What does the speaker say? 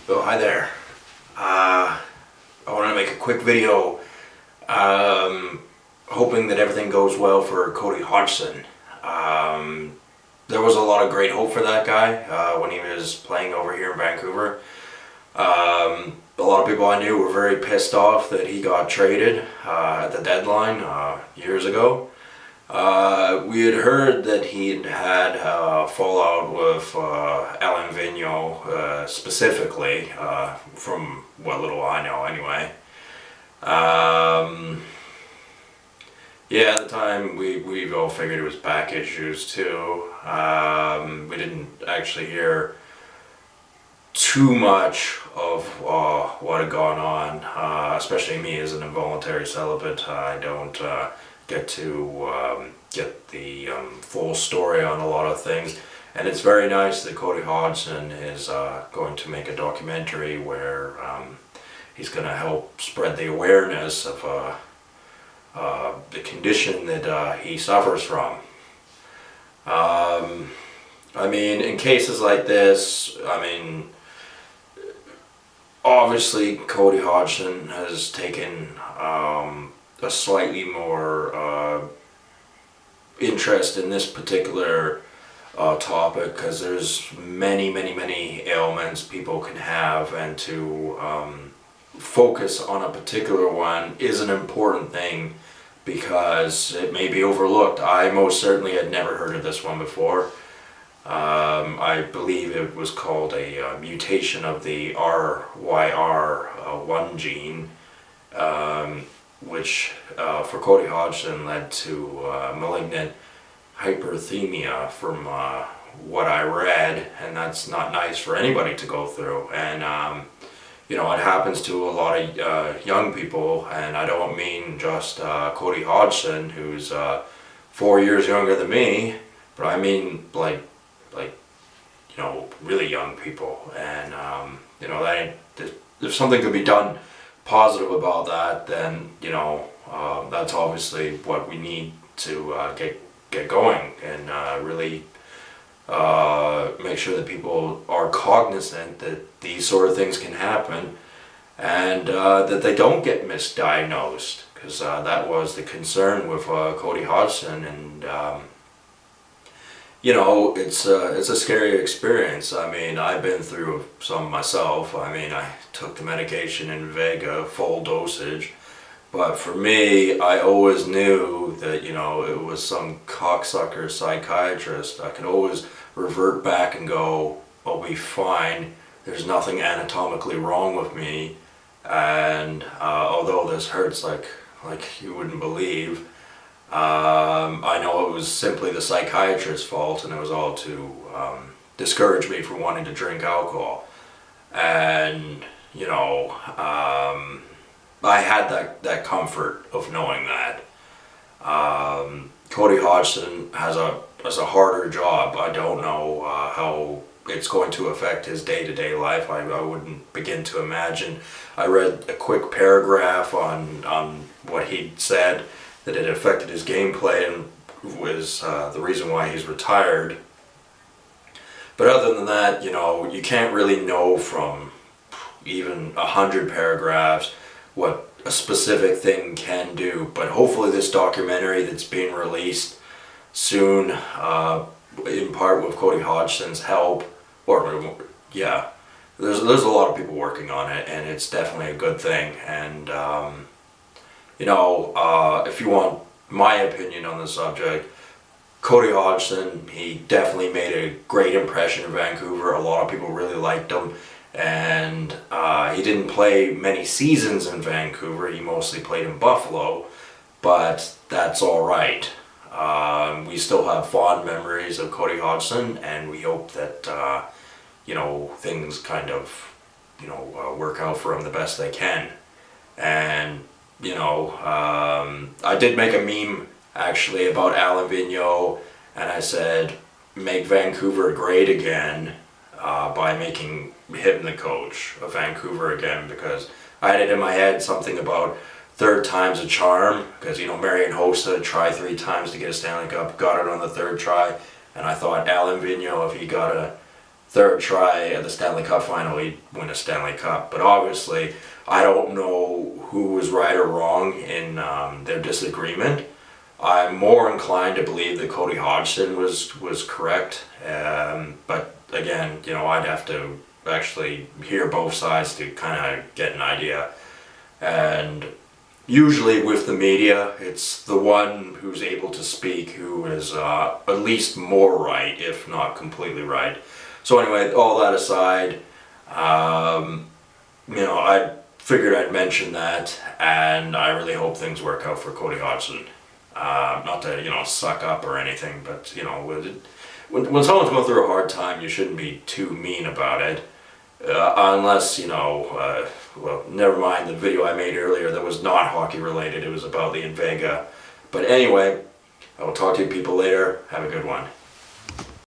Oh, hi there. I want to make a quick video, hoping that everything goes well for Cody Hodgson. There was a lot of great hope for that guy when he was playing over here in Vancouver. A lot of people I knew were very pissed off that he got traded at the deadline years ago. We had heard that he'd had fallout with Alain Vigneault specifically, from what little I know anyway. Yeah, at the time we all figured it was back issues too. We didn't actually hear too much of what had gone on, especially me as an involuntary celibate. I don't get to get the full story on a lot of things, and it's very nice that Cody Hodgson is going to make a documentary where he's going to help spread the awareness of the condition that he suffers from. I mean, in cases like this, obviously Cody Hodgson has taken a slightly more interest in this particular topic, because there's many ailments people can have, and to focus on a particular one is an important thing because it may be overlooked. I most certainly had never heard of this one before. I believe it was called a mutation of the RYR1 gene, which for Cody Hodgson led to malignant hyperthemia from what I read, and that's not nice for anybody to go through. And you know, it happens to a lot of young people, and I don't mean just Cody Hodgson, who's 4 years younger than me, but I mean like you know, really young people. And you know, if something could be done positive about that, then you know, that's obviously what we need to get going, and really make sure that people are cognizant that these sort of things can happen, and that they don't get misdiagnosed, because that was the concern with Cody Hodgson. And you know, it's a scary experience. I mean, I've been through some myself. I mean, I took the medication in Vega, full dosage. But for me, I always knew that, you know, it was some cocksucker psychiatrist. I could always revert back and go, I'll be fine. There's nothing anatomically wrong with me. And although this hurts like you wouldn't believe, I know it was simply the psychiatrist's fault, and it was all to discourage me from wanting to drink alcohol. And, you know, I had that comfort of knowing that. Cody Hodgson has a harder job. I don't know how it's going to affect his day-to-day life. I wouldn't begin to imagine. I read a quick paragraph on what he'd said, that it affected his gameplay and was the reason why he's retired. But other than that, you know, you can't really know from even 100 paragraphs what a specific thing can do. But hopefully this documentary that's being released soon, in part with Cody Hodgson's help, or yeah, there's a lot of people working on it, and it's definitely a good thing. And you know, if you want my opinion on the subject, Cody Hodgson, he definitely made a great impression in Vancouver. A lot of people really liked him. And he didn't play many seasons in Vancouver. He mostly played in Buffalo, but that's all right. We still have fond memories of Cody Hodgson, and we hope that you know, things kind of, you know, work out for him the best they can. And you know, I did make a meme actually about Alain Vigneault, and I said, make Vancouver great again, by making him the coach of Vancouver again, because I had it in my head something about third time's a charm, because you know, Marian Hossa tried 3 times to get a Stanley Cup, got it on the 3rd try, and I thought Alain Vigneault, if he got a third try at the Stanley Cup final he'd win a Stanley Cup. But obviously, I don't know who was right or wrong in their disagreement. I'm more inclined to believe that Cody Hodgson was correct, but again, you know, I'd have to actually hear both sides to kind of get an idea. And usually with the media, it's the one who's able to speak who is at least more right, if not completely right. So anyway, all that aside, you know, I figured I'd mention that, and I really hope things work out for Cody Hodgson. Not to, you know, suck up or anything, but, you know, when someone's going through a hard time, you shouldn't be too mean about it. Unless, you know, well, never mind the video I made earlier that was not hockey related. It was about the Invega. But anyway, I will talk to you people later. Have a good one.